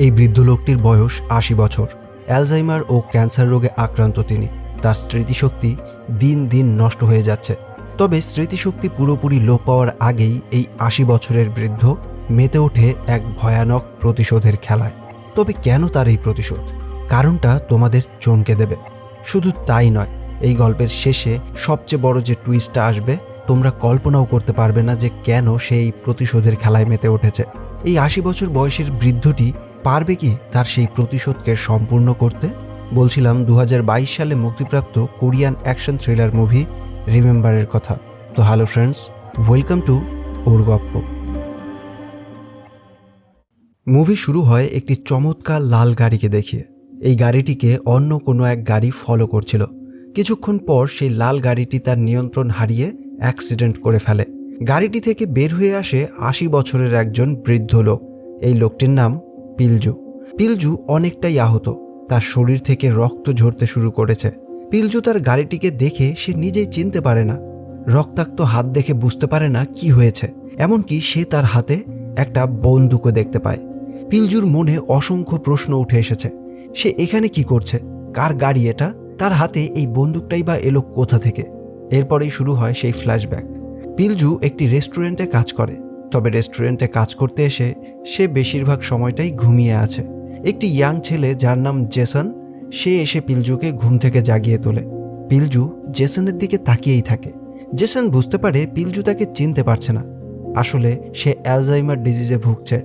এই বৃদ্ধ লোকটির বয়স ৮০ বছর। অ্যালজাইমার ও ক্যান্সার রোগে আক্রান্ত তিনি। তার স্মৃতিশক্তি দিন দিন নষ্ট হয়ে যাচ্ছে। তবে স্মৃতিশক্তি পুরোপুরি লোপ পাওয়ার আগেই এই ৮০ বছরের বৃদ্ধ মেতে ওঠে এক ভয়ানক প্রতিশোধের খেলায়। তবে কেন তার এই প্রতিশোধ? কারণটা তোমাদের চমকে দেবে। শুধু তাই নয়, এই গল্পের শেষে সবচেয়ে বড় যে টুইস্টটা আসবে, তোমরা কল্পনাও করতে পারবে না যে কেন সেই প্রতিশোধের খেলায় মেতে উঠেছে। এই ৮০ বছর বয়সের বৃদ্ধটি পারবে কি তার সেই প্রতিশোধকে সম্পূর্ণ করতে? বলছিলাম ২০২২ সালে মুক্তিপ্রাপ্ত কোরিয়ান অ্যাকশন থ্রিলার মুভি রিমেম্বারের কথা। তো হ্যালো ফ্রেন্ডস, ওয়েলকাম টু ওর গপ্প। মুভি শুরু হয় একটি চমৎকার লাল গাড়িকে দেখিয়ে। এই গাড়িটিকে অন্য কোনো এক গাড়ি ফলো করছিল। কিছুক্ষণ পর সেই লাল গাড়িটি তার নিয়ন্ত্রণ হারিয়ে অ্যাক্সিডেন্ট করে ফেলে। গাড়িটি থেকে বের হয়ে আসে ৮০ বছরের একজন বৃদ্ধ লোক। এই লোকটির নাম পিলজু। পিলজু অনেকটাই আহত, তার শরীর থেকে রক্ত ঝরতে শুরু করেছে। পিলজু তার গাড়িটিকে দেখে সে নিজেই চিনতে পারে না। রক্তাক্ত হাত দেখে বুঝতে পারে না কি হয়েছে। এমনকি সে তার হাতে একটা বন্দুকও দেখতে পায়। পিলজুর মনে অসংখ্য প্রশ্ন উঠে এসেছে। সে এখানে কি করছে? কার গাড়ি এটা? তার হাতে এই বন্দুকটাই বা এলো কোথা থেকে? এরপরেই শুরু হয় সেই ফ্ল্যাশব্যাক। পিলজু একটি রেস্টুরেন্টে কাজ করে, তবে রেস্টুরেন্টে কাজ করতে এসে সে বেশিরভাগ সময়টাই ঘুমিয়ে আছে। একটি ইয়াং ছেলে যার নাম জেসন, সে এসে পিলজুকে ঘুম থেকে জাগিয়ে তোলে। পিলজু জেসনের দিকে তাকিয়েই থাকে। জেসন বুঝতে পারে পিলজু তাকে চিনতে পারছে না। আসলে সে অ্যালজাইমার ডিজিজে ভুগছে।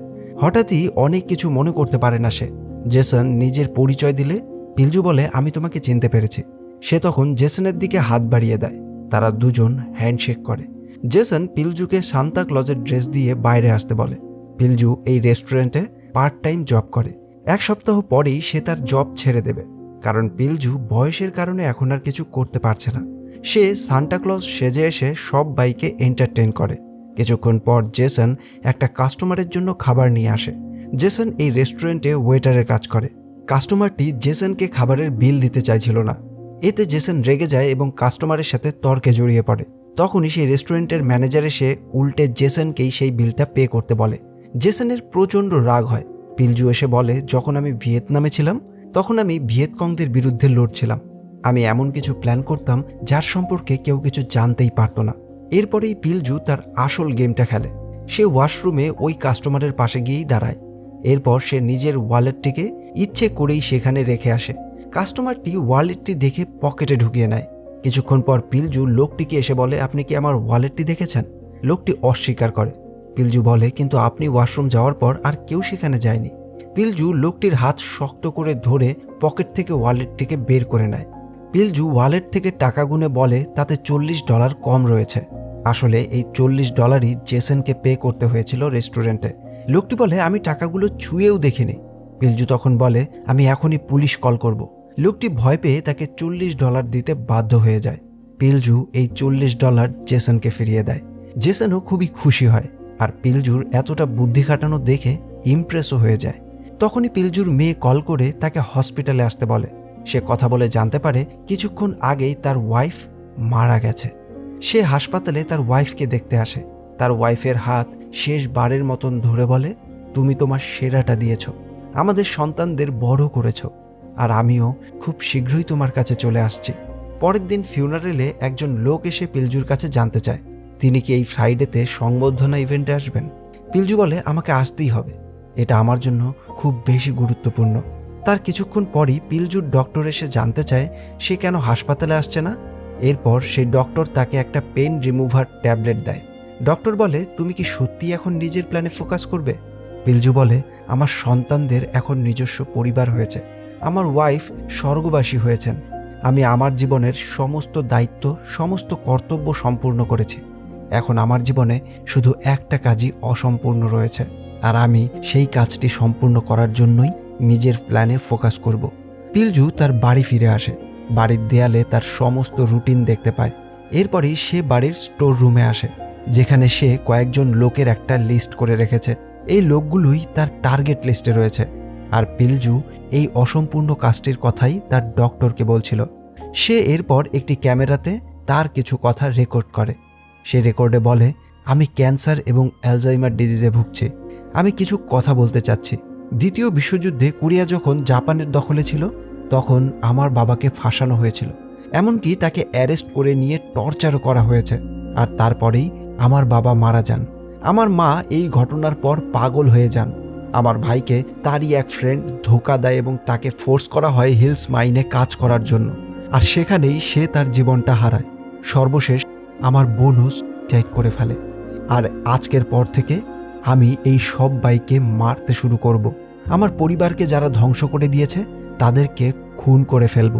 হঠাৎই অনেক কিছু মনে করতে পারে না সে। জেসন নিজের পরিচয় দিলে পিলজু বলে, আমি তোমাকে চিনতে পেরেছি। সে তখন জেসনের দিকে হাত বাড়িয়ে দেয়। তারা দুজন হ্যান্ডশেক করে। জেসন পিলজুকে সান্তা ক্লজের ড্রেস দিয়ে বাইরে আসতে বলে। পিলজু এই রেস্টুরেন্টে পার্ট টাইম জব করে। এক সপ্তাহ পরেই সে তার জব ছেড়ে দেবে, কারণ পিলজু বয়সের কারণে এখন আর কিছু করতে পারছে না। সে সান্টা ক্লজ সেজে এসে সব বাইকে এন্টারটেইন করে। কিছুক্ষণ পর জেসন একটা কাস্টমারের জন্য খাবার নিয়ে আসে। জেসন এই রেস্টুরেন্টে ওয়েটারের কাজ করে। কাস্টমারটি জেসনকে খাবারের বিল দিতে চাইছিল না। এতে জেসন রেগে যায় এবং কাস্টমারের সাথে তর্কে জড়িয়ে পড়ে। তখনই সেই রেস্টুরেন্টের ম্যানেজার এসে উল্টে জেসনকেই সেই বিলটা পে করতে বলে। জেসনের প্রচণ্ড রাগ হয়। পিলজু এসে বলে, যখন আমি ভিয়েতনামে ছিলাম তখন আমি ভিয়েতকংদের বিরুদ্ধে লড়ছিলাম। আমি এমন কিছু প্ল্যান করতাম যার সম্পর্কে কেউ কিছু জানতেই পারত না। এরপরেই পিলজু তার আসল গেমটা খেলে। সে ওয়াশরুমে ওই কাস্টমারের পাশে গিয়েই দাঁড়ায়। এরপর সে নিজের ওয়ালেটটিকে ইচ্ছে করেই সেখানে রেখে আসে। কাস্টমারটি ওয়ালেটটি দেখে পকেটে ঢুকিয়ে নেয়। কিছুক্ষণ পর পিলজু লোকটিকে এসে বলে, আপনি কি আমার ওয়ালেটটি দেখেছেন? লোকটি অস্বীকার করে। পিলজু বলে, কিন্তু আপনি ওয়াশরুম যাওয়ার পর আর কেউ সেখানে যায়নি। পিলজু লোকটির হাত শক্ত করে ধরে পকেট থেকে ওয়ালেটটিকে বের করে নেয়। পিলজু ওয়ালেট থেকে টাকা গুনে বলে তাতে $40 কম রয়েছে। আসলে এই $40ই জেসনকে পে করতে হয়েছিল রেস্টুরেন্টে। লোকটি বলে, আমি টাকাগুলো ছুঁয়েও দেখিনি। পিলজু তখন বলে, আমি এখনই পুলিশ কল করব। লোকটি ভয় পেয়ে তাকে $40 দিতে বাধ্য হয়ে যায়। পিলজু এই $40 জেসনকে ফিরিয়ে দেয়। জেসনও খুবই খুশি হয়, আর পিলজুর এতটা বুদ্ধি খাটানো দেখে ইমপ্রেসও হয়ে যায়। তখনই পিলজুর মেয়ে কল করে তাকে হসপিটালে আসতে বলে। সে কথা বলে জানতে পারে কিছুক্ষণ আগেই তার ওয়াইফ মারা গেছে। সে হাসপাতালে তার ওয়াইফকে দেখতে আসে। তার ওয়াইফের হাত শেষবারের মতন ধরে বলে, তুমি তোমার সেরাটা দিয়েছ, আমাদের সন্তানদের বড় করেছ, আর আমিও খুব শীঘ্রই তোমার কাছে চলে আসছি। পরের দিন ফিউনারেলে একজন লোক এসে পিলজুর কাছে জানতে চায় তিনি কি এই ফ্রাইডেতে সংবর্ধনা ইভেন্টে আসবেন। পিলজু বলে, আমাকে আসতেই হবে, এটা আমার জন্য খুব বেশি গুরুত্বপূর্ণ। তার কিছুক্ষণ পরই পিলজুর ডক্টর এসে জানতে চায় সে কেন হাসপাতালে আসছে না। এরপর সেই ডক্টর তাকে একটা পেন রিমুভার ট্যাবলেট দেয়। ডক্টর বলে, তুমি কি সত্যি এখন নিজের প্ল্যানে ফোকাস করবে? পিলজু বলে, আমার সন্তানদের এখন নিজস্ব পরিবার হয়েছে, আমার ওয়াইফ স্বর্গবাসী হয়েছেন, আমি আমার জীবনের সমস্ত দায়িত্ব, সমস্ত কর্তব্য সম্পূর্ণ করেছি। এখন আমার জীবনে শুধু একটা কাজই অসম্পূর্ণ রয়েছে, আর আমি সেই কাজটি সম্পূর্ণ করার জন্যই নিজের প্ল্যানে ফোকাস করব। পিলজু তার বাড়ি ফিরে আসে। বাড়ির দেয়ালে তার সমস্ত রুটিন দেখতে পায়। এরপরই সে বাড়ির স্টোর রুমে আসে, যেখানে সে কয়েকজন লোকের একটা লিস্ট করে রেখেছে। এই লোকগুলোই তার টার্গেট লিস্টে রয়েছে। আর পিলজু এই অসম্পূর্ণ কাজটির কথাই তার ডক্টরকে বলছিল। সে এরপর একটি ক্যামেরাতে তার কিছু কথা রেকর্ড করে। সে রেকর্ডে বলে, আমি ক্যান্সার এবং অ্যালজাইমার ডিজিজে ভুগছি, আমি কিছু কথা বলতে চাচ্ছি। দ্বিতীয় বিশ্বযুদ্ধে কোরিয়া যখন জাপানের দখলে ছিল তখন আমার বাবাকে ফাঁসানো হয়েছিল, এমনকি তাকে অ্যারেস্ট করে নিয়ে টর্চারও করা হয়েছে। আর তারপরেই আমার বাবা মারা যান। আমার মা এই ঘটনার পর পাগল হয়ে যান। আমার ভাইকে তারই এক ফ্রেন্ড ধোঁকা দেয় এবং তাকে ফোর্স করা হয় হিলস মাইনে কাজ করার জন্য, আর সেখানেই সে তার জীবনটা হারায়। সর্বশেষ আমার বোনও সুইসাইড করে ফেলে। আর আজকের পর থেকে আমি এই সব বাইকে মারতে শুরু করব। আমার পরিবারকে যারা ধ্বংস করে দিয়েছে তাদেরকে খুন করে ফেলব।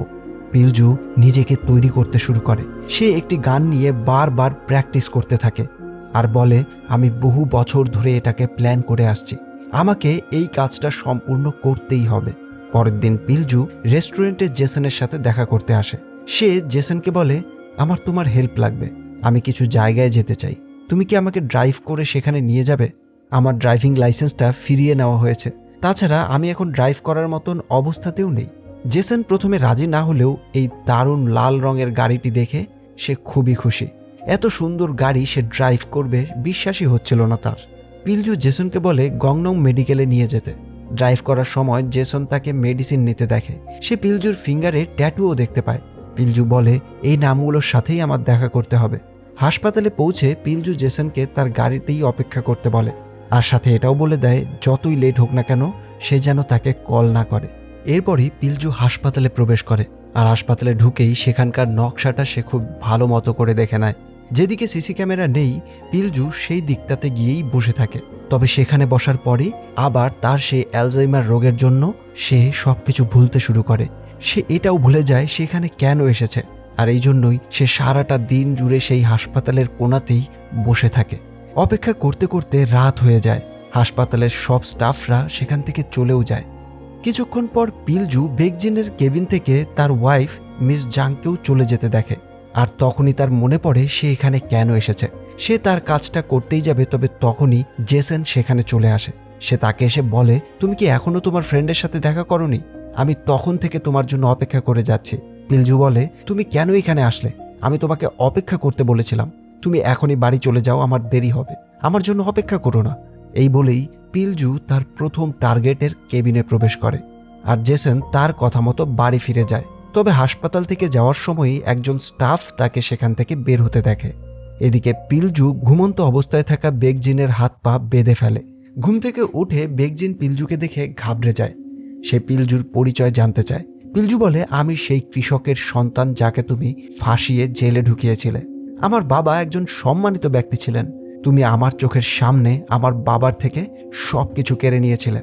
পিলজু নিজেকে তৈরি করতে শুরু করে। সে একটি গান নিয়ে বারবার প্র্যাকটিস করতে থাকে আর বলে, আমি বহু বছর ধরে এটাকে প্ল্যান করে আসছি, আমাকে এই কাজটা সম্পূর্ণ করতেই হবে। পরের দিন পিলজু রেস্টুরেন্টে জেসনের সাথে দেখা করতে আসে। সে জেসনকে বলে, আমার তোমার হেল্প লাগবে, আমি কিছু জায়গায় যেতে চাই, তুমি কি আমাকে ড্রাইভ করে সেখানে নিয়ে যাবে? আমার ড্রাইভিং লাইসেন্সটা ফিরিয়ে নেওয়া হয়েছে, তাছাড়া আমি এখন ড্রাইভ করার মতন অবস্থাতেও নেই। জেসন প্রথমে রাজি না হলেও এই দারুণ লাল রঙের গাড়িটি দেখে সে খুবই খুশি। এত সুন্দর গাড়ি সে ড্রাইভ করবে বিশ্বাসই হচ্ছিল না তার। পিলজু জেসনকে বলে গংনং মেডিকেলে নিয়ে যেতে। ড্রাইভ করার সময় জেসন তাকে মেডিসিন নিতে দেখে। সে পিলজুর ফিঙ্গারে ট্যাটুও দেখতে পায়। পিলজু বলে, এই নামগুলোর সাথেই আমার দেখা করতে হবে। হাসপাতালে পৌঁছে পিলজু জেসনকে তার গাড়িতেই অপেক্ষা করতে বলে, আর সাথে এটাও বলে দেয় যতই লেট হোক না কেন সে যেন তাকে কল না করে। এরপরই পিলজু হাসপাতালে প্রবেশ করে, আর হাসপাতালে ঢুকেই সেখানকার নকশাটা সে খুব ভালো মতো করে দেখে নেয়। যেদিকে সিসি ক্যামেরা নেই পিলজু সেই দিকটাতে গিয়েই বসে থাকে। তবে সেখানে বসার পরই আবার তার সেই অ্যালজাইমার রোগের জন্য সে সবকিছু ভুলতে শুরু করে। সে এটাও ভুলে যায় সেখানে কেন এসেছে, আর এই জন্যই সে সারাটা দিন জুড়ে সেই হাসপাতালের কোণাতেই বসে থাকে। অপেক্ষা করতে করতে রাত হয়ে যায়। হাসপাতালের সব স্টাফরা সেখান থেকে চলেও যায়। কিছুক্ষণ পর পিলজু বেকজিনের কেবিন থেকে তার ওয়াইফ মিস জাংকেও চলে যেতে দেখে, আর তখনই তার মনে পড়ে সে এখানে কেন এসেছে। সে তার কাজটা করতেই যাবে, তবে তখনই জেসন সেখানে চলে আসে। সে তাকে এসে বলে, তুমি কি এখনো তোমার ফ্রেন্ডের সাথে দেখা করনি? আমি তখন থেকে তোমার জন্য অপেক্ষা করে যাচ্ছি। পিলজু বলে, তুমি কেন এখানে আসলে? আমি তোমাকে অপেক্ষা করতে বলেছিলাম, তুমি এখনই বাড়ি চলে যাও, আমার দেরি হবে, আমার জন্য অপেক্ষা করো না। এই বলেই পিলজু তার প্রথম টার্গেটের কেবিনে প্রবেশ করে, আর জেসন তার কথা মতো বাড়ি ফিরে যায়। তবে হাসপাতাল থেকে যাওয়ার সময়ই একজন স্টাফ তাকে সেখান থেকে বের হতে দেখে। এদিকে পিলজু ঘুমন্ত অবস্থায় থাকা বেকজিনের হাত পা বেঁধে ফেলে। ঘুম থেকে উঠে বেকজিন পিলজুকে দেখে ঘাবড়ে যায়। সে পিলজুর পরিচয় জানতে চায়। পিলজু বলে, আমি সেই কৃষকের সন্তান যাকে তুমি ফাঁসিয়ে জেলে ঢুকিয়েছিলে। আমার বাবা একজন সম্মানিত ব্যক্তি ছিলেন, তুমি আমার চোখের সামনে আমার বাবার থেকে সবকিছু কেড়ে নিয়েছিলে।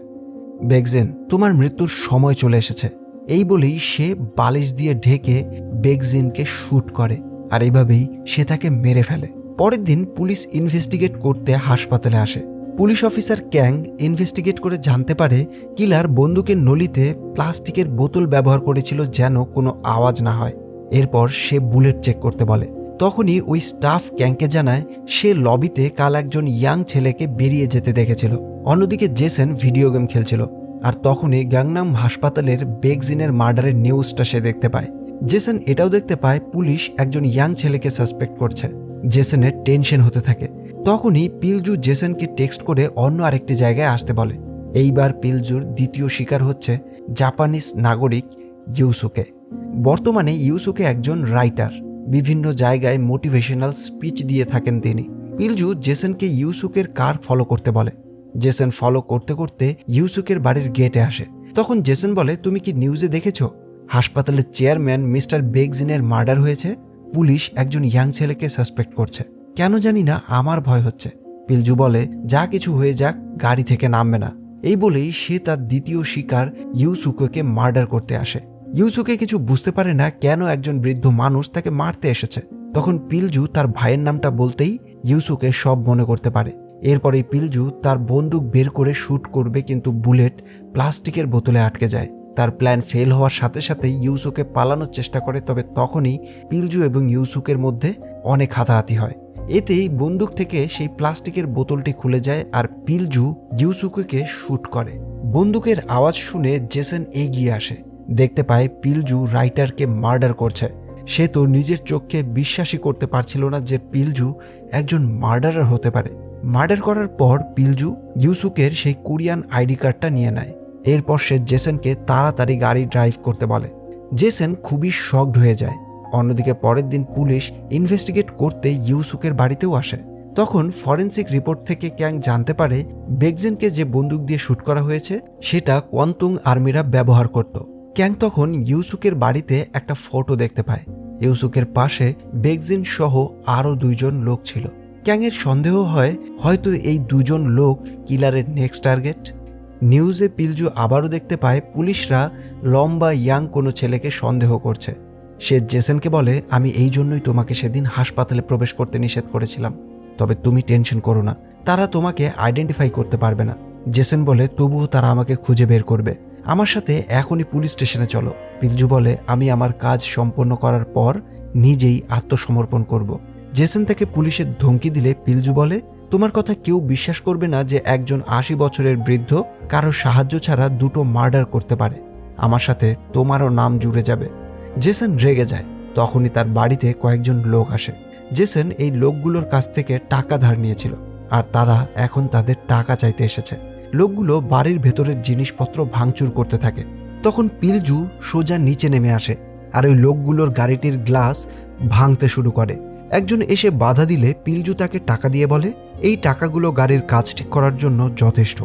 বেকজিন, তোমার মৃত্যুর সময় চলে এসেছে। এই বলেই সে বালিশ দিয়ে ঢেকে বেকজিনকে শুট করে, আর এইভাবেই সে তাকে মেরে ফেলে। পরের দিন পুলিশ ইনভেস্টিগেট করতে হাসপাতালে আসে। পুলিশ অফিসার ক্যাং ইনভেস্টিগেট করে জানতে পারে কিলার বন্দুকের নলিতে প্লাস্টিকের বোতল ব্যবহার করেছিল যেন কোনো আওয়াজ না হয়। এরপর সে বুলেট চেক করতে বলে। তখনই ওই স্টাফ ক্যাংকে জানায় সে লবিতে কাল একজন ইয়াং ছেলেকে বেরিয়ে যেতে দেখেছিল। অন্যদিকে জেসন ভিডিও গেম খেলছিল, আর তখনই গ্যাংনাম হাসপাতালের বেকজিনের মার্ডারের নিউজটা সে দেখতে পায়। জেসন এটাও দেখতে পায় পুলিশ একজন ইয়াং ছেলেকে সাসপেক্ট করছে। জেসনের টেনশন হতে থাকে। তখনই পিলজু জেসনকে টেক্সট করে অন্য আরেকটি জায়গায় আসতে বলে। এইবার পিলজুর দ্বিতীয় শিকার হচ্ছে জাপানিজ নাগরিক ইউসুকে। বর্তমানে ইউসুকে একজন রাইটার, বিভিন্ন জায়গায় মোটিভেশনাল স্পিচ দিয়ে থাকেন তিনি। পিলজু জেসনকে ইউসুকের কার ফলো করতে বলে। জেসন ফলো করতে করতে ইউসুকের বাড়ির গেটে আসে। তখন জেসন বলে, তুমি কি নিউজে দেখেছো হাসপাতালের চেয়ারম্যান মিস্টার বেকজিনের মার্ডার হয়েছে? পুলিশ একজন ইয়াং ছেলেকে সাসপেক্ট করছে। কেন জানি না আমার ভয় হচ্ছে। পিলজু বলে, যা কিছু হয়ে যাক গাড়ি থেকে নামবে না। এই বলেই সে তার দ্বিতীয় শিকার ইউসুকে মার্ডার করতে আসে। ইউসুকে কিছু বুঝতে পারে না কেন একজন বৃদ্ধ মানুষ তাকে মারতে এসেছে। তখন পিলজু তার ভাইয়ের নামটা বলতেই ইউসুকে সব মনে করতে পারে। এরপরে পিলজু তার বন্দুক বের করে শুট করবে, কিন্তু বুলেট প্লাস্টিকের বোতলে আটকে যায়। তার প্ল্যান ফেল হওয়ার সাথে সাথে ইউসুকে পালানোর চেষ্টা করে, তবে তখনই পিলজু এবং ইউসুকের মধ্যে অনেক হাতাহাতি হয়। এতেই বন্দুক থেকে সেই প্লাস্টিকের বোতলটি খুলে যায়, আর পিলজু ইউসুকে শুট করে। বন্দুকের আওয়াজ শুনে জেসন এগিয়ে আসে। দেখতে পায় পিলজু রাইটারকে মার্ডার করছে। সে তো নিজের চোখকে বিশ্বাসই করতে পারছিল না যে পিলজু একজন মার্ডারার হতে পারে। মার্ডার করার পর পিলজু ইউসুকের সেই কোরিয়ান আইডি কার্ডটা নিয়ে নেয়। এরপর সে জেসনকে তাড়াতাড়ি গাড়ি ড্রাইভ করতে বলে। জেসন খুবই শকড হয়ে যায়। অন্যদিকে পরের দিন পুলিশ ইনভেস্টিগেট করতে ইউসুকের বাড়িতেও আসে। তখন ফরেন্সিক রিপোর্ট থেকে ক্যাং জানতে পারে বেকজেনকে যে বন্দুক দিয়ে শুট করা হয়েছে সেটা কোয়ান্তুং আর্মিরা ব্যবহার করত। ক্যাং তখন ইউসুকের বাড়িতে একটা ফটো দেখতে পায়। ইউসুকের পাশে বেকজেন সহ আরও 2 জন লোক ছিল। ক্যাংয়ের সন্দেহ হয় হয়তো এই 2 জন লোক কিলারের নেক্সট টার্গেট। নিউজে পিলজু আবারও দেখতে পায় পুলিশরা লম্বা ইয়াং কোনো ছেলেকে সন্দেহ করছে। সে জেসনকে বলে, আমি এই জন্যই তোমাকে সেদিন হাসপাতালে প্রবেশ করতে নিষেধ করেছিলাম, তবে তুমি টেনশন করো না, তারা তোমাকে আইডেন্টিফাই করতে পারবে না। জেসন বলে, তবুও তারা আমাকে খুঁজে বের করবে, আমার সাথে এখনই পুলিশ স্টেশনে চলো। পিলজু বলে, আমি আমার কাজ সম্পন্ন করার পর নিজেই আত্মসমর্পণ করব। জেসন তাকে পুলিশের ধমকি দিলে পিলজু বলে, তোমার কথা কেউ বিশ্বাস করবে না যে একজন 80 বছরের বৃদ্ধ কারো সাহায্য ছাড়া 2টো মার্ডার করতে পারে। আমার সাথে তোমারও নাম জুড়ে যাবে। জেসন রেগে যায়। তখনই তার বাড়িতে কয়েকজন লোক আসে। জেসন এই লোকগুলোর কাছ থেকে টাকা ধার নিয়েছিল, আর তারা এখন তাদের টাকা চাইতে এসেছে। লোকগুলো বাড়ির ভেতরের জিনিসপত্র ভাঙচুর করতে থাকে। তখন পিলজু সোজা নিচে নেমে আসে আর ওই লোকগুলোর গাড়িটির গ্লাস ভাঙতে শুরু করে। একজন এসে বাধা দিলে পিলজু তাকে টাকা দিয়ে বলে, এই টাকাগুলো গাড়ির কাজ ঠিক করার জন্য যথেষ্ট,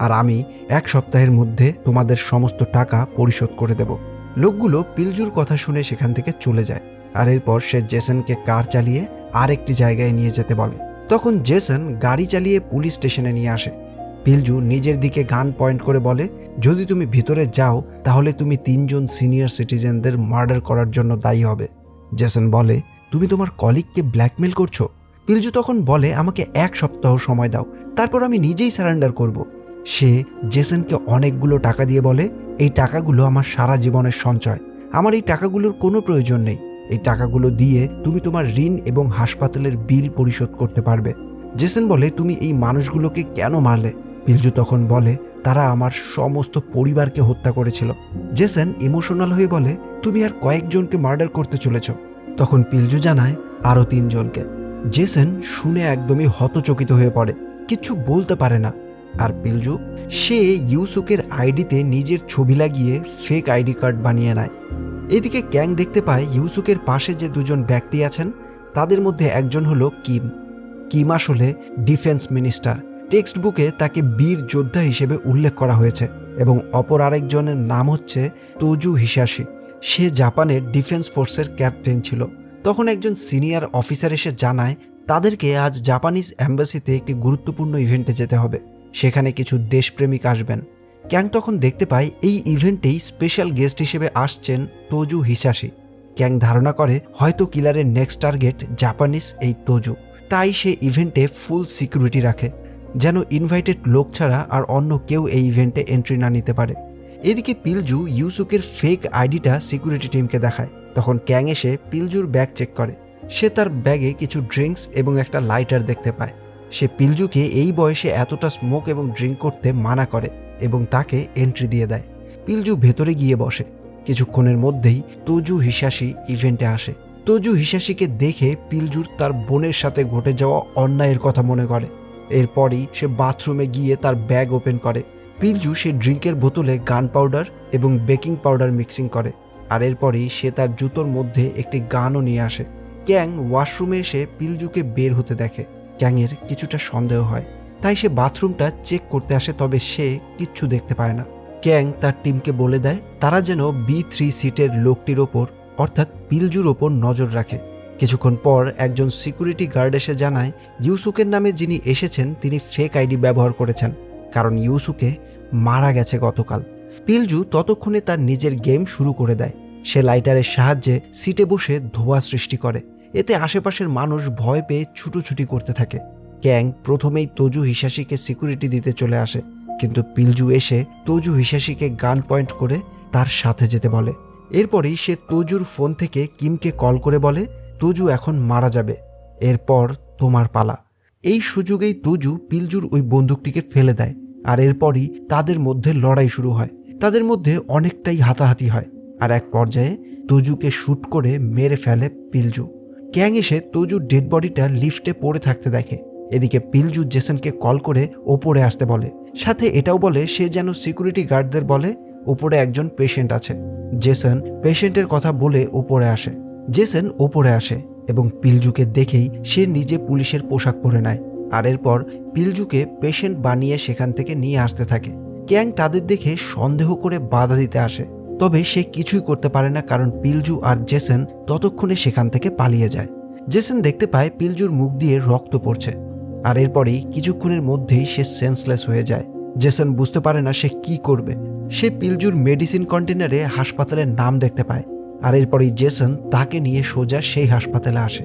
আর আমি 1 সপ্তাহের মধ্যে তোমাদের সমস্ত টাকা পরিশোধ করে দেব। লোকগুলো পিলজুর কথা শুনে সেখান থেকে চলে যায়, আর এরপর সে জেসনকে কার চালিয়ে আরেকটি জায়গায় নিয়ে যেতে বলে। তখন জেসন গাড়ি চালিয়ে পুলিশ স্টেশনে নিয়ে আসে। পিলজু নিজের দিকে গান পয়েন্ট করে বলে, যদি তুমি ভিতরে যাও তাহলে তুমি 3 জন সিনিয়র সিটিজেনদের মার্ডার করার জন্য দায়ী হবে। জেসন বলে, তুমি তোমার কলিগকে ব্ল্যাকমেল করছো? পিলজু তখন বলে, আমাকে 1 সপ্তাহ সময় দাও, তারপর আমি নিজেই সারেন্ডার করব। সে জেসনকে অনেকগুলো টাকা দিয়ে বলে, এই টাকাগুলো আমার সারা জীবনের সঞ্চয়, আমার এই টাকাগুলোর কোনো প্রয়োজন নেই, এই টাকাগুলো দিয়ে তুমি তোমার ঋণ এবং হাসপাতালের বিল পরিশোধ করতে পারবে। জেসন বলে, তুমি এই মানুষগুলোকে কেন মারলে? পিলজু তখন বলে, তারা আমার সমস্ত পরিবারকে হত্যা করেছিল। জেসন ইমোশনাল হয়ে বলে, তুমি আর কয়েকজনকে মার্ডার করতে চলেছ? তখন পিলজু জানায় আরও 3 জনকে। জেসন শুনে একদমই হতচকিত হয়ে পড়ে, কিছু বলতে পারে না। আর পিলজু সে ইউসুকের আইডিতে নিজের ছবি লাগিয়ে ফেক আইডি কার্ড বানিয়ে নেয়। এদিকে ক্যাং দেখতে পায় ইউসুকের পাশে যে 2 জন ব্যক্তি আছেন তাদের মধ্যে একজন হলো কিম। কিম আসলে ডিফেন্স মিনিস্টার। টেক্সট বুকে তাকে বীর যোদ্ধা হিসেবে উল্লেখ করা হয়েছে, এবং অপর আরেকজনের নাম হচ্ছে তোজু হিসাশি। সে জাপানের ডিফেন্স ফোর্সের ক্যাপ্টেন ছিল। তখন একজন সিনিয়র অফিসার এসে জানায় তাদেরকে আজ জাপানিজ অ্যাম্বাসিতে একটি গুরুত্বপূর্ণ ইভেন্টে যেতে হবে, সেখানে কিছু দেশপ্রেমিক আসবেন। ক্যাং তখন দেখতে পায় এই ইভেন্টেই স্পেশাল গেস্ট হিসেবে আসছেন তোজু হিসাশি। ক্যাং ধারণা করে হয়তো কিলারের নেক্সট টার্গেট জাপানিজ এই তোজু, তাই সে ইভেন্টে ফুল সিকিউরিটি রাখে, যেন ইনভাইটেড লোক ছাড়া আর অন্য কেউ এই ইভেন্টে এন্ট্রি না নিতে পারে। এদিকে পিলজু ইউসুকের ফেক আইডিটা সিকিউরিটি টিমকে দেখায়। তখন ক্যাং এসে পিলজুর ব্যাগ চেক করে। সে তার ব্যাগে কিছু ড্রিঙ্কস এবং একটা লাইটার দেখতে পায়। সে পিলজুকে এই বয়সে এতটা স্মোক এবং ড্রিঙ্ক করতে মানা করে এবং তাকে এন্ট্রি দিয়ে দেয়। পিলজু ভেতরে গিয়ে বসে। কিছুক্ষণের মধ্যেই তোজু হিসাশি ইভেন্টে আসে। তোজু হিসাশিকে দেখে পিলজুর তার বোনের সাথে ঘটে যাওয়া অন্যায়ের কথা মনে করে। এরপরই সে বাথরুমে গিয়ে তার ব্যাগ ওপেন করে। পিলজু সে ড্রিঙ্কের বোতলে গান পাউডার এবং বেকিং পাউডার মিক্সিং করে, আর এরপরই সে তার জুতোর মধ্যে একটি গানও নিয়ে আসে। ক্যাং ওয়াশরুমে এসে পিলজুকে বের হতে দেখে। ক্যাংয়ের কিছুটা সন্দেহ হয়, তাই সে বাথরুমটা চেক করতে আসে, তবে সে কিচ্ছু দেখতে পায় না। ক্যাং তার টিমকে বলে দেয় তারা যেন B3 সিটের লোকটির ওপর অর্থাৎ পিলজুর ওপর নজর রাখে। কিছুক্ষণ পর একজন সিকিউরিটি গার্ড এসে জানায় ইউসুকের নামে যিনি এসেছেন তিনি ফেক আইডি ব্যবহার করেছেন, কারণ ইউসুকে মারা গেছে গতকাল। পিলজু ততক্ষণে তার নিজের গেম শুরু করে দেয়। সে লাইটারের সাহায্যে সিটে বসে ধোঁয়া সৃষ্টি করে। এতে আশেপাশের মানুষ ভয় পেয়ে ছুটোছুটি করতে থাকে। ক্যাং প্রথমেই তোজু হিসাশিকে সিকিউরিটি দিতে চলে আসে, কিন্তু পিলজু এসে তোজু হিসাশিকে গান পয়েন্ট করে তার সাথে যেতে বলে। এরপরেই সে তোজুর ফোন থেকে কিমকে কল করে বলে তোজু এখন মারা যাবে, এরপর তোমার পালা। এই সুযোগেই তোজু পিলজুর ওই বন্দুকটিকে ফেলে দেয়, আর এরপরই তাদের মধ্যে লড়াই শুরু হয়। তাদের মধ্যে অনেকটাই হাতাহাতি হয়, আর এক পর্যায়ে তোজুকে শুট করে মেরে ফেলে পিলজু। ক্যাং এসে তোজুর ডেড বডিটা লিফটে পড়ে থাকতে দেখে। এদিকে পিলজু জেসনকে কল করে ওপরে আসতে বলে, সাথে এটাও বলে সে যেন সিকিউরিটি গার্ডদের বলে উপরে একজন পেশেন্ট আছে। জেসন পেশেন্টের কথা বলে ওপরে আসে। জেসন ওপরে আসে এবং পিলজুকে দেখেই সে নিজে পুলিশের পোশাক পরে নেয়, আর এরপর পিলজুকে পেশেন্ট বানিয়ে সেখান থেকে নিয়ে আসতে থাকে। ক্যাং তাদের দেখে সন্দেহ করে বাধা দিতে আসে, তবে সে কিছুই করতে পারে না, কারণ পিলজু আর জেসন ততক্ষণে সেখান থেকে পালিয়ে যায়। জেসন দেখতে পায় পিলজুর মুখ দিয়ে রক্ত পড়ছে, আর এরপরেই কিছুক্ষণের মধ্যেই সে সেন্সলেস হয়ে যায়। জেসন বুঝতে পারে না সে কি করবে। সে পিলজুর মেডিসিন কন্টেনারে হাসপাতালের নাম দেখতে পায়, আর এরপরেই জেসন তাকে নিয়ে সোজা সেই হাসপাতালে আসে।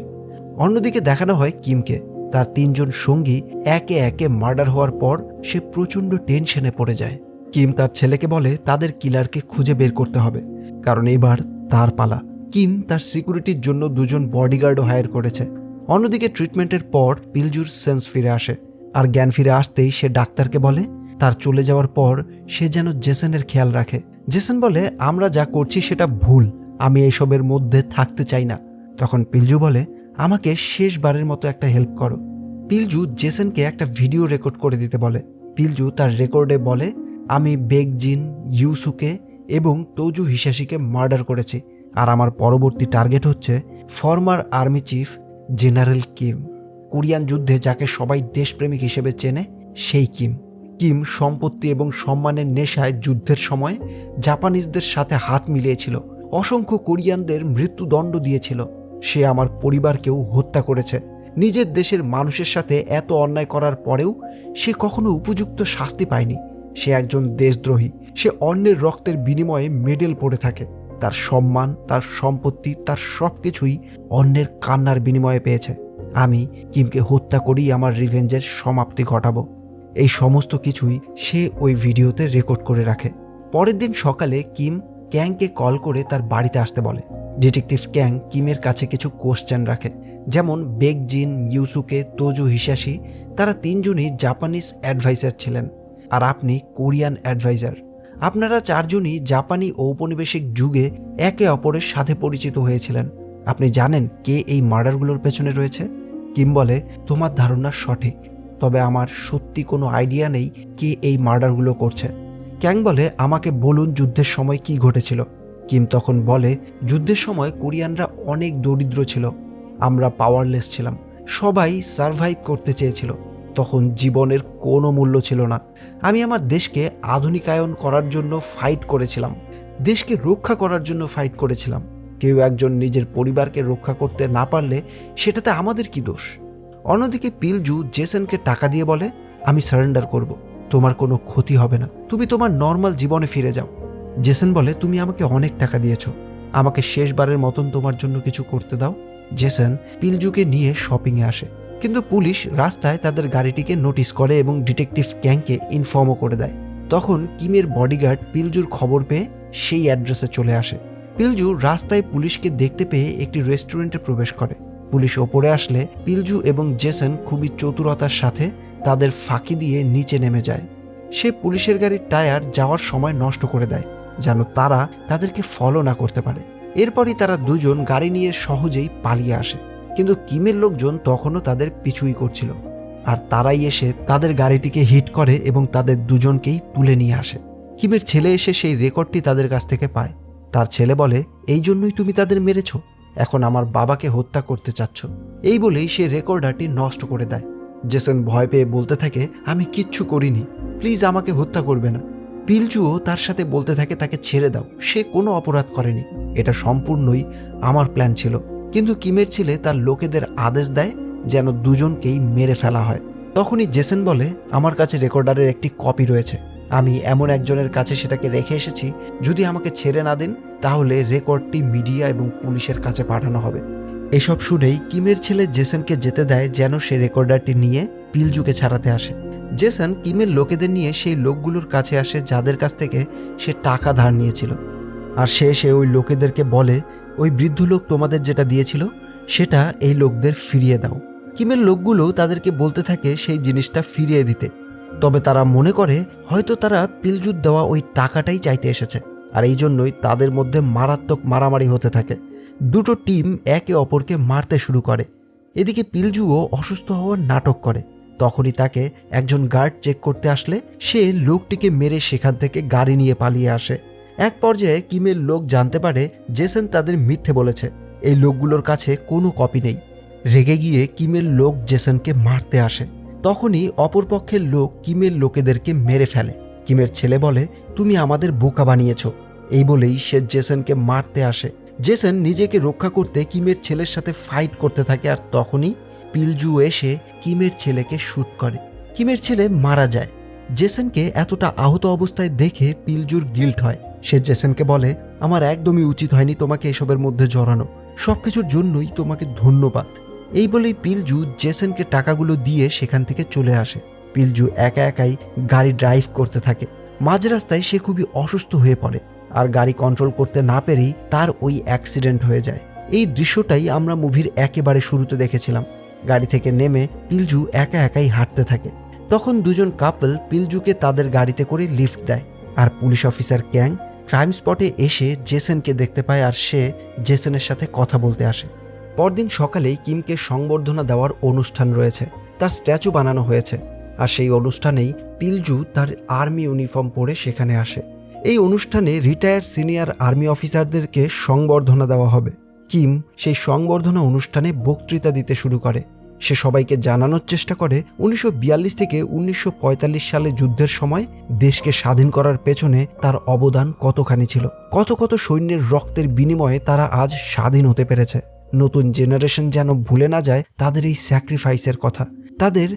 অন্যদিকে দেখানো হয় কিমকে। তার 3 জন সঙ্গী একে একে মার্ডার হওয়ার পর সে প্রচণ্ড টেনশনে পড়ে যায়। কিম তার ছেলেকে বলে তাদের কিলারকে খুঁজে বের করতে হবে, কারণ এবার তার পালা। কিম তার সিকিউরিটির জন্য 2 জন বডিগার্ডও হায়ার করেছে। অন্যদিকে ট্রিটমেন্টের পর পিলজুর সেন্স ফিরে আসে, আর জ্ঞান ফিরে আসতেই সে ডাক্তারকে বলে তার চলে যাওয়ার পর সে যেন জেসনের খেয়াল রাখে। জেসন বলে আমরা যা করছি সেটা ভুল, আমি এসবের মধ্যে থাকতে চাই না। তখন পিলজু বলে আমাকে শেষবারের মতো একটা হেল্প করো। পিলজু জেসনকে একটা ভিডিও রেকর্ড করে দিতে বলে। পিলজু তার রেকর্ডে বলে আমি বেকজিন, ইউসুকে এবং তোজু হিসাশিকে মার্ডার করেছি, আর আমার পরবর্তী টার্গেট হচ্ছে former army chief general Kim. Korean যুদ্ধে যাকে সবাই দেশপ্রেমিক হিসেবে চেনে সেই কিম। কিম সম্পত্তি এবং সম্মানের নেশায় যুদ্ধের সময় জাপানিজদের সাথে হাত মিলিয়েছিল, অসংখ্য কোরিয়ানদের মৃত্যুদণ্ড দিয়েছিল। সে আমার পরিবারকেও হত্যা করেছে। নিজের দেশের মানুষের সাথে এত অন্যায় করার পরেও সে কখনো উপযুক্ত শাস্তি পায়নি। সে একজন দেশদ্রোহী। সে অন্যের রক্তের বিনিময়ে মেডেল পড়ে থাকে। তার সম্মান, তার সম্পত্তি, তার সব কিছুই অন্যের কান্নার বিনিময়ে পেয়েছে। আমি কিমকে হত্যা করেই আমার রিভেঞ্জের সমাপ্তি ঘটাবো। এই সমস্ত কিছুই সে ওই ভিডিওতে রেকর্ড করে রাখে। পরের দিন সকালে কিম ক্যাংকে কল করে তার বাড়িতে আসতে বলে। ডিটেকটিভ ক্যাং কিমের কাছে কিছু কোশ্চেন রাখে, যেমন বেকজিন, ইউসুকে, তোজু হিসাশি তারা 3 জনই জাপানিজ অ্যাডভাইজার ছিলেন, আর আপনি কোরিয়ান অ্যাডভাইজার। আপনারা 4 জনই জাপানি ঔপনিবেশিক যুগে একে অপরের সাথে পরিচিত হয়েছিলেন। আপনি জানেন কে এই মার্ডারগুলোর পেছনে রয়েছে? কিম বলে তোমার ধারণা সঠিক, তবে আমার সত্যি কোনো আইডিয়া নেই কে এই মার্ডারগুলো করছে। ক্যাং বলে আমাকে বলুন যুদ্ধের সময় কি ঘটেছিল। কিম তখন বলে যুদ্ধের সময় কোরিয়ানরা অনেক দরিদ্র ছিল, আমরা পাওয়ারলেস ছিলাম, সবাই সারভাইভ করতে চেয়েছিল। তখন জীবনের কোনো মূল্য ছিল না। আমি আমার দেশকে আধুনিকায়ন করার জন্য ফাইট করেছিলাম, দেশকে রক্ষা করার জন্য ফাইট করেছিলাম। কেউ একজন নিজের পরিবারকে রক্ষা করতে না পারলে সেটাতে আমাদের কি দোষ? অন্যদিকে পিলজু জেসনকে টাকা দিয়ে বলে আমি সারেন্ডার করব, তোমার কোনো ক্ষতি হবে না, তুমি তোমার নর্মাল জীবনে ফিরে যাও। জেসন বলে তুমি আমাকে অনেক টাকা দিয়েছো, আমাকে শেষবারের মতন তোমার জন্য কিছু করতে দাও। জেসন পিলজুকে নিয়ে শপিংয়ে আসে, কিন্তু পুলিশ রাস্তায় তাদের গাড়িটিকে নোটিশ করে এবং ডিটেকটিভ ক্যাংকে ইনফর্মও করে দেয়। তখন কিমের বডিগার্ড পিলজুর খবর পেয়ে সেই অ্যাড্রেসে চলে আসে। পিলজু রাস্তায় পুলিশকে দেখতে পেয়ে একটি রেস্টুরেন্টে প্রবেশ করে। পুলিশ ওপরে আসলে পিলজু এবং জেসন খুবই চতুরতার সাথে তাদের ফাঁকি দিয়ে নিচে নেমে যায়। সে পুলিশের গাড়ির টায়ার যাওয়ার সময় নষ্ট করে দেয়, যেন তারা তাদেরকে ফলো না করতে পারে। এরপরই তারা 2 জন গাড়ি নিয়ে সহজেই পালিয়ে আসে, কিন্তু কিমের লোকজন তখনও তাদের পিছুই করছিল, আর তারাই এসে তাদের গাড়িটিকে হিট করে এবং তাদের 2 জনকেই তুলে নিয়ে আসে। কিমের ছেলে এসে সেই রেকর্ডটি তাদের কাছ থেকে পায়। তার ছেলে বলে এই জন্যই তুমি তাদের মেরেছ, এখন আমার বাবাকে হত্যা করতে চাচ্ছ। এই বলেই সে রেকর্ডারটি নষ্ট করে দেয়। জেসন ভয় পেয়ে বলতে থাকে আমি কিচ্ছু করিনি, প্লিজ আমাকে হত্যা করবে না। পিলজুও তার সাথে বলতে থাকে তাকে ছেড়ে দাও, সে কোনো অপরাধ করেনি, এটা সম্পূর্ণই আমার প্ল্যান ছিল। কিন্তু কিমের ছেলে তার লোকেদের আদেশ দেয় যেন 2 জনকেই মেরে ফেলা হয়। তখনই জেসন বলে আমার কাছে রেকর্ডারের একটি কপি রয়েছে, আমি এমন একজনের কাছে সেটাকে রেখে এসেছি, যদি আমাকে ছেড়ে না দেন তাহলে রেকর্ডটি মিডিয়া এবং পুলিশের কাছে পাঠানো হবে। এসব শুনেই কিমের ছেলে জেসনকে যেতে দেয় যেন সে রেকর্ডারটি নিয়ে পিলজুকে ছাড়াতে আসে। জেসন কিমের লোকেদের নিয়ে সেই লোকগুলোর কাছে আসে যাদের কাছ থেকে সে টাকা ধার নিয়েছিল, আর সে ওই লোকেদেরকে বলে ওই বৃদ্ধ লোক তোমাদের যেটা দিয়েছিল সেটা এই লোকদের ফিরিয়ে দাও। কিমের লোকগুলো তাদেরকে বলতে থাকে সেই জিনিসটা ফিরিয়ে দিতে, তবে তারা মনে করে হয়তো তারা পিলজুর দেওয়া ওই টাকাটাই চাইতে এসেছে, আর এই জন্যই তাদের মধ্যে মারাত্মক মারামারি হতে থাকে। 2টো টিম একে অপরকে মারতে শুরু করে। এদিকে পিলজুও অসুস্থ হওয়ার নাটক করে। তখনই তাকে একজন গার্ড চেক করতে আসলে সে লোকটিকে মেরে সেখান থেকে গাড়ি নিয়ে পালিয়ে আসে। এক পর্যায়ে কিমের লোক জানতে পারে জেসন তাদের মিথ্যে বলেছে, এই লোকগুলোর কাছে কোনো কপি নেই। রেগে গিয়ে কিমের লোক জেসনকে মারতে আসে। তখনই অপরপক্ষের লোক কিমের লোকেদেরকে মেরে ফেলে। কিমের ছেলে বলে, তুমি আমাদের বোকা বানিয়েছ। এই বলেই সে জেসনকে মারতে আসে। জেসন নিজেকে রক্ষা করতে কিমের ছেলের সাথে ফাইট করতে থাকে, আর তখনই পিলজু এসে কিমের ছেলেকে শ্যুট করে। কিমের ছেলে মারা যায়। জেসনকে এতটা আহত অবস্থায় দেখে পিলজুর গিল্ট হয়। সে জেসনকে বলে, আমার একদমই উচিত হয়নি তোমাকে এসবের মধ্যে জড়ানো, সবকিছুর জন্যই তোমাকে ধন্যবাদ। এই বলেই পিলজু জেসনকে টাকাগুলো দিয়ে সেখান থেকে চলে আসে। পিলজু একা একাই গাড়ি ড্রাইভ করতে থাকে। মাঝ রাস্তায় সে খুবই অসুস্থ হয়ে পড়ে, আর গাড়ি কন্ট্রোল করতে না পেরেই তার ওই অ্যাক্সিডেন্ট হয়ে যায়। এই দৃশ্যটাই আমরা মুভির একেবারে শুরুতে দেখেছিলাম। গাড়ি থেকে নেমে পিলজু একা একাই হাঁটতে থাকে। তখন দুজন কাপল পিলজুকে তাদের গাড়িতে করে লিফট দেয়, আর পুলিশ অফিসার ক্যাং ক্রাইম স্পটে এসে জেসনকে দেখতে পায়, আর সে জেসনের সাথে কথা বলতে আসে। পরদিন সকালেই কিমকে সংবর্ধনা দেওয়ার অনুষ্ঠান রয়েছে, তার স্ট্যাচু বানানো হয়েছে, আর সেই অনুষ্ঠানেই পিলজু তার আর্মি ইউনিফর্ম পরে সেখানে আসে। এই অনুষ্ঠানে রিটায়ার্ড সিনিয়র আর্মি অফিসারদেরকে সংবর্ধনা দেওয়া হবে। কিম সেই সংবর্ধনা অনুষ্ঠানে বক্তৃতা দিতে শুরু করে। সে সবাইকে জানানোর চেষ্টা করে 1942 থেকে 1945 সালে যুদ্ধের সময় দেশকে স্বাধীন করার পেছনে তার অবদান কতখানি ছিল, কত কত সৈন্যের রক্তের বিনিময়ে তারা আজ স্বাধীন হতে পেরেছে। নতুন জেনারেশন যেন ভুলে না যায় তাদের এই স্যাক্রিফাইসের কথা, তাদের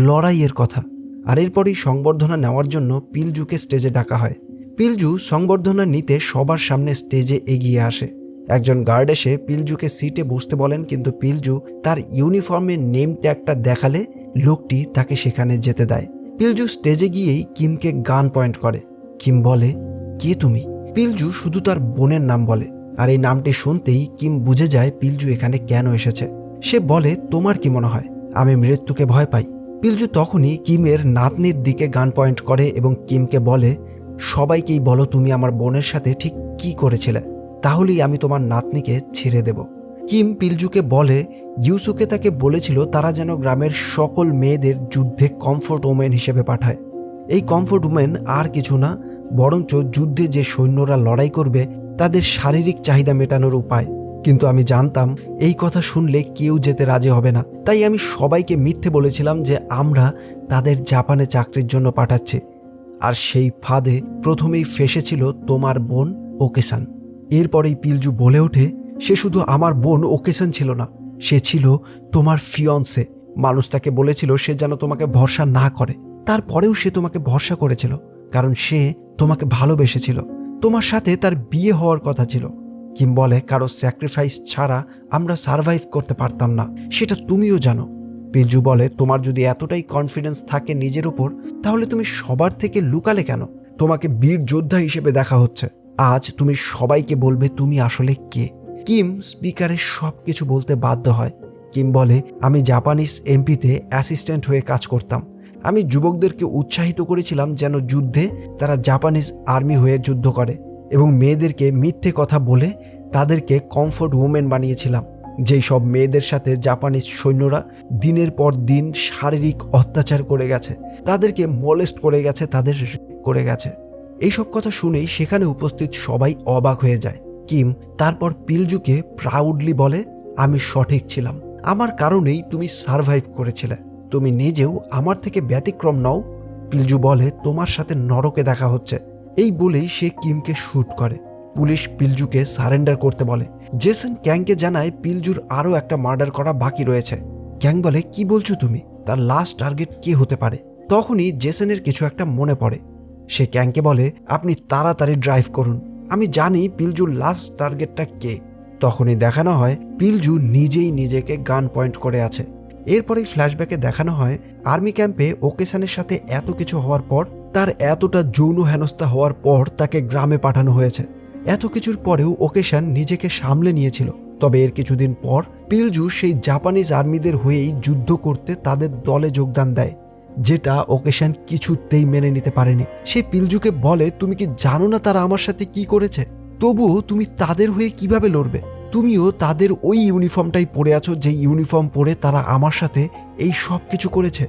লড়াইয়ের কথা। আর এরপরই সংবর্ধনা নেওয়ার জন্য পিলজুকে স্টেজে ডাকা হয়। পিলজু সংবর্ধনা নিতে সবার সামনে স্টেজে এগিয়ে আসে। একজন গার্ড এসে পিলজুকে সিটে বসতে বলেন, কিন্তু পিলজু তার ইউনিফর্মের নেম ট্যাগটা দেখালে লোকটি তাকে সেখানে যেতে দেয়। পিলজু স্টেজে গিয়েই কিমকে গান পয়েন্ট করে। কিম বলে, কে তুমি? পিলজু শুধু তার বোনের নাম বলে, আর এই নামটি শুনতেই কিম বুঝে যায় পিলজু এখানে কেন এসেছে। সে বলে, তোমার কি মনে হয় আমি মৃত্যুকে ভয় পাই? পিলজু তখনই কিমের নাতনির দিকে গান পয়েন্ট করে এবং কিমকে বলে, সবাইকেই বলো তুমি আমার বোনের সাথে ঠিক কি করেছিলে, তাহলেই আমি তোমার নাতনিকে ছেড়ে দেব। কিম পিলজুকে বলে ইউসুকে তাকে বলেছিল তারা যেন গ্রামের সকল মেয়েদের যুদ্ধে কমফোর্ট ওমেন হিসেবে পাঠায়। এই কমফোর্ট ওমেন আর কিছু না, বরঞ্চ যুদ্ধে যে সৈন্যরা লড়াই করবে তাদের শারীরিক চাহিদা মেটানোর উপায়। কিন্তু আমি জানতাম এই কথা শুনলে কেউ যেতে রাজি হবে না, তাই আমি সবাইকে মিথ্যে বলেছিলাম যে আমরা তাদের জাপানে চাকরির জন্য পাঠাচ্ছি। আর সেই ফাঁদে প্রথমেই ফেসেছিল তোমার বোন ওকেসান। এরপরেই পিলজু বলে ওঠে, সে শুধু আমার বোন ওকেসান ছিল না, সে ছিল তোমার ফিয়ন্সে। মানুষ তাকে বলেছিল সে যেন তোমাকে ভরসা না করে, তারপরেও সে তোমাকে ভরসা করেছিল, কারণ সে তোমাকে ভালোবেসেছিল। তোমার সাথে তার বিয়ে হওয়ার কথা ছিল। কিম বলে, কারো স্যাক্রিফাইস ছাড়া আমরা সার্ভাইভ করতে পারতাম না, সেটা তুমিও জানো। পিলজু বলে, তোমার যদি এতটাই কনফিডেন্স থাকে নিজের উপর, তাহলে তুমি সবার থেকে লুকালে কেন? তোমাকে বীর যোদ্ধা হিসেবে দেখা হচ্ছে, আজ তুমি সবাইকে বলবে তুমি আসলে কে। কিম স্পিকারে সবকিছু বলতে বাধ্য হয়। কিম বলে, আমি জাপানিজ এমপিতে অ্যাসিস্ট্যান্ট হয়ে কাজ করতাম। আমি যুবকদেরকে উৎসাহিত করেছিলাম যেন যুদ্ধে তারা জাপানিজ আর্মি হয়ে যুদ্ধ করে, এবং মেয়েদেরকে মিথ্যে কথা বলে তাদেরকে কমফোর্ট ওমেন বানিয়েছিলাম। যেই সব মেয়েদের সাথে জাপানিজ সৈন্যরা দিনের পর দিন শারীরিক অত্যাচার করে গেছে, তাদেরকে মোলেস্ট করে গেছে, তাদের রেপ করে গেছে। এইসব কথা শুনেই সেখানে উপস্থিত সবাই অবাক হয়ে যায়। কিম তারপর পিলজুকে প্রাউডলি বলে, আমি সঠিক ছিলাম, আমার কারণেই তুমি সার্ভাইভ করেছিলে, তুমি নিজেও আমার থেকে ব্যতিক্রম নও। পিলজু বলে, তোমার সাথে নরকে দেখা হচ্ছে। এই বলেই সে কিমকে শ্যুট করে। পুলিশ পিলজুকে সারেন্ডার করতে বলে। জেসন ক্যাংকে জানায় পিলজুর আরও একটা মার্ডার করা বাকি রয়েছে। ক্যাং বলে, কি বলছো তুমি? তার লাস্ট টার্গেট কে হতে পারে? তখনই জেসনের কিছু একটা মনে পড়ে। সে ক্যাংকে বলে, আপনি তাড়াতাড়ি ড্রাইভ করুন, আমি জানি পিলজুর লাস্ট টার্গেটটা কে। তখনই দেখানো হয় পিলজু নিজেই নিজেকে গান পয়েন্ট করে আছে। এরপরেই ফ্ল্যাশব্যাকে দেখানো হয় আর্মি ক্যাম্পে ওকেসানের সাথে এত কিছু হওয়ার পর, তার এতটা যৌন হেনস্থা হওয়ার পর তাকে গ্রামে পাঠানো হয়েছে। এত কিছুর পরেও ওকেসান নিজেকে সামলে নিয়েছিল। তবে এর কিছুদিন পর পিলজু সেই জাপানিজ আর্মিদের হয়েই যুদ্ধ করতে তাদের দলে যোগদান দেয়, যেটা ওকেসান কিছুতেই মেনে নিতে পারেনি। সে পিলজুকে বলে, তুমি কি জানো না তারা আমার সাথে কি করেছে? তবুও তুমি তাদের হয়ে কিভাবে লড়বে? তুমিও তাদের ওই ইউনিফর্মটাই পরে আছো যে ইউনিফর্ম পরে তারা আমার সাথে এই সব কিছু করেছে।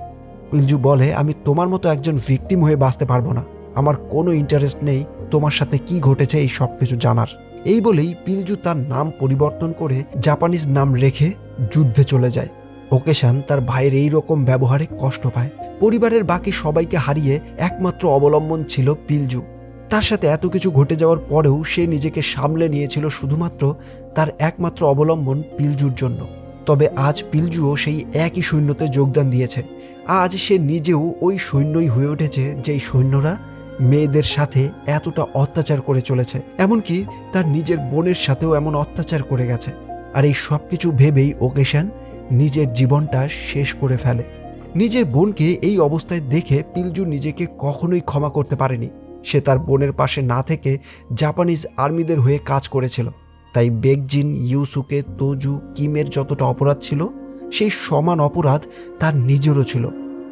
পিলজু বলে, আমি তোমার মতো একজন ভিকটিম হয়ে বাঁচতে পারবো না, আমার কোনো ইন্টারেস্ট নেই তোমার সাথে কি ঘটেছে এই সব কিছু জানার। এই বলেই পিলজু তার নাম পরিবর্তন করে জাপানিজ নাম রেখে যুদ্ধে চলে যায়। ওকেশান তার ভাইয়ের এই রকম ব্যবহারে কষ্ট পায়। পরিবারের বাকি সবাইকে হারিয়ে একমাত্র অবলম্বন ছিল পিলজু। তার সাথে এত কিছু ঘটে যাওয়ার পরেও সে নিজেকে সামলে নিয়েছিল শুধুমাত্র তার একমাত্র অবলম্বন পিলজুর জন্য। তবে আজ পিলজুও সেই একই সৈন্যতে যোগদান দিয়েছে। আজ সে নিজেও ওই সৈন্যই হয়ে উঠেছে যেই সৈন্যরা মেয়েদের সাথে এতটা অত্যাচার করে চলেছে, এমনকি তার নিজের বোনের সাথেও এমন অত্যাচার করে গেছে। আর এই সব কিছু ভেবেই ওকেশান নিজের জীবনটা শেষ করে ফেলে। নিজের বোনকে এই অবস্থায় দেখে পিলজু নিজেকে কখনোই ক্ষমা করতে পারেনি। সে তার বোনের পাশে না থেকে জাপানিজ আর্মিদের হয়ে কাজ করেছিল। তাই বেকজিন, ইউসুকে, তোজু, কিমের যতটা অপরাধ ছিল সেই সমান অপরাধ তার নিজেরও ছিল।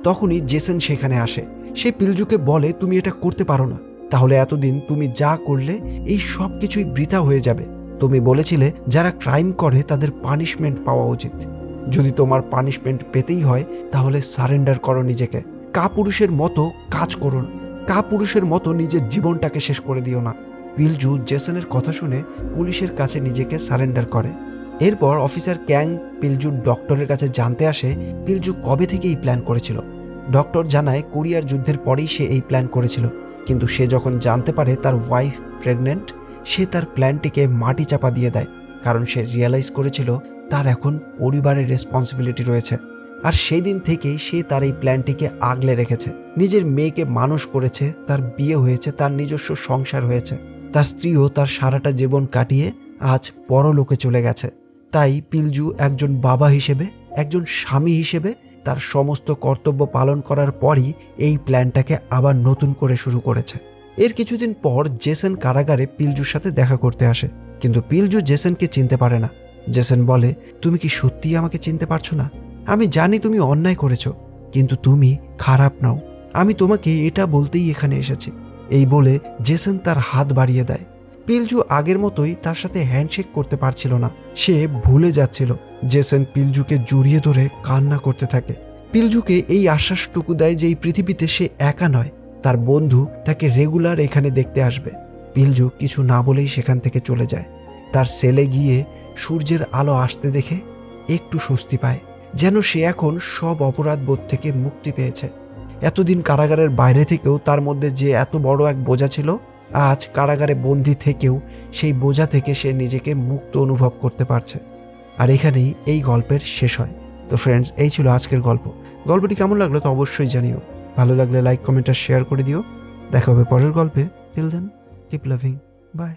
তখনই জেসন সেখানে আসে। সে পিলজুকে বলে, তুমি এটা করতে পারো না, তাহলে এতদিন তুমি যা করলে এই সব কিছুই বৃথা হয়ে যাবে। তুমি বলেছিলে যারা ক্রাইম করে তাদের পানিশমেন্ট পাওয়া উচিত। যদি তোমার পানিশমেন্ট পেতেই হয় তাহলে সারেন্ডার করো নিজেকে। কাপুরুষের মতো কাজ করো না, কাপুরুষের মতো নিজের জীবনটাকে শেষ করে দিও না। পিলজু জেসনের কথা শুনে পুলিশের কাছে নিজেকে সারেন্ডার করে। এরপর অফিসার ক্যাং পিলজুর ডক্টরের কাছে জানতে আসে পিলজু কবে থেকে এই প্ল্যান করেছিল। ডক্টর জানায় কোরিয়ার যুদ্ধের পরেই সে এই প্ল্যান করেছিল, কিন্তু সে যখন জানতে পারে তার ওয়াইফ প্রেগনেন্ট, সে তার প্ল্যানটিকে মাটি চাপা দিয়ে দেয়। কারণ সে রিয়েলাইজ করেছিল তার এখন পরিবারের রেসপন্সিবিলিটি রয়েছে। আর সেই দিন থেকেই সে তার এই প্ল্যানটিকে আগলে রেখেছে। নিজের মেয়েকে মানুষ করেছে, তার বিয়ে হয়েছে, তার নিজস্ব সংসার হয়েছে। তার স্ত্রীও তার সারাটা জীবন কাটিয়ে আজ পরলোকে চলে গেছে। তাই পিলজু একজন বাবা হিসেবে, একজন স্বামী হিসেবে তার সমস্ত কর্তব্য পালন করার পরই এই প্ল্যানটাকে আবার নতুন করে শুরু করেছে। এর কিছুদিন পর জেসন কারাগারে পিলজুর সাথে দেখা করতে আসে, কিন্তু পিলজু জেসনকে চিনতে পারে না। জেসন বলে, তুমি কি সত্যিই আমাকে চিনতে পারছো না? আমি জানি তুমি অন্যায় করেছো, কিন্তু তুমি খারাপ নাও। আমি তোমাকে এটা বলতেই এখানে এসেছি। এই বলে জেসন তার হাত বাড়িয়ে দেয়। পিলজু আগের মতোই তার সাথে হ্যান্ডশেক করতে পারছিল না, সে ভুলে যাচ্ছিল। জেসন পিলজুকে জড়িয়ে ধরে কান্না করতে থাকে। পিলজুকে এই আশ্বাসটুকু দেয় যে এই পৃথিবীতে সে একা নয়, তার বন্ধু তাকে রেগুলার এখানে দেখতে আসবে। পিলজু কিছু না বলেই সেখান থেকে চলে যায়। তার সেলে গিয়ে সূর্যের আলো আসতে দেখে একটু স্বস্তি পায়, যেন সে এখন সব অপরাধ বোধ থেকে মুক্তি পেয়েছে। এতদিন কারাগারের বাইরে থেকেও তার মধ্যে যে এত বড় এক বোঝা ছিল, আজ কারাগারে বন্দি থেকেও সেই বোঝা থেকে সে নিজেকে মুক্ত অনুভব করতে পারছে। আর এখানেই এই গল্পের শেষ হয়। তো ফ্রেন্ডস, এই ছিল আজকের গল্প। গল্পটি কেমন লাগলো তো অবশ্যই জানিও। ভালো লাগলে লাইক, কমেন্ট আর শেয়ার করে দিও। দেখা হবে পরের গল্পে। Till then, keep loving, by.